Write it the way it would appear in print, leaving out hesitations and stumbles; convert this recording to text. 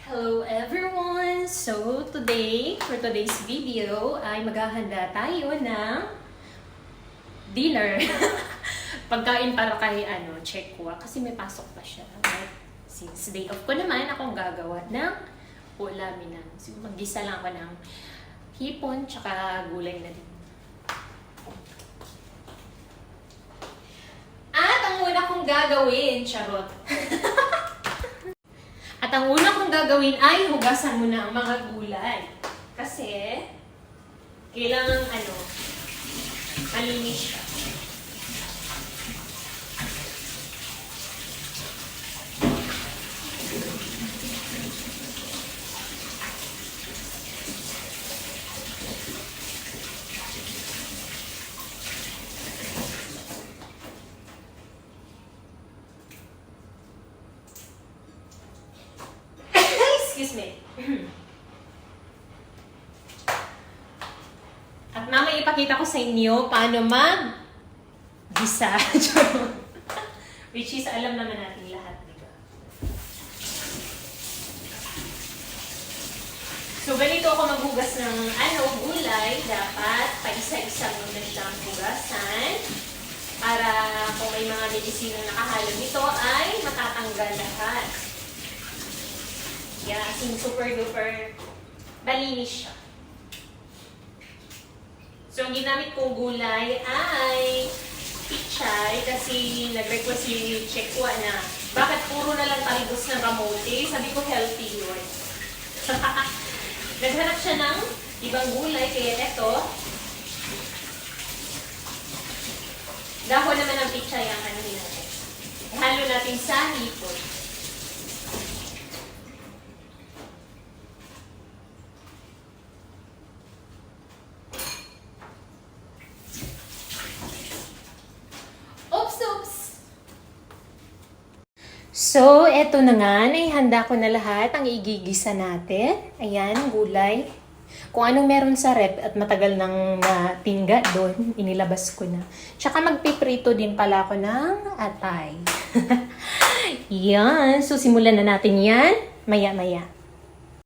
Hello everyone! So today, for today's video, ay maghahanda tayo ng dinner. Pagkain para kay Chekwa kasi may pasok pa siya. Right? Since day off ko naman, akong gagawa ng ulamin. So mag-gisa lang ako ng hipon tsaka gulay na din. At ang una kong gagawin, charot. At ang una kong gagawin ay hugasan muna ang mga gulay. Kasi, kailangan malinis siya. Excuse me. At mamaya ipakita ko sa inyo paano mag-gisa. Which is, alam naman natin lahat, diba? So, ganito ako maghugas ng gulay. Dapat paisa-isa muna siyang hugasan. Para kung may mga medisina nakahalo nito ay matatanggal lahat. Yeah, as in super duper malinis siya. So, ang ginamit kong gulay ay pichay kasi nag-request si Chekwa na bakit puro na lang talbos ng kamote? Sabi ko healthy yun. Naghanap siya ng ibang gulay kaya eto. Dahon naman ng pichay ang natin. Ihalo natin sa hipon. So, eto na nga, naihanda ko na lahat ang igigisa natin. Ayan, gulay. Kung anong meron sa rep at matagal nang natingga doon, inilabas ko na. Tsaka magpiprito din pala ako ng atay. Yan, so simulan na natin yan, maya-maya.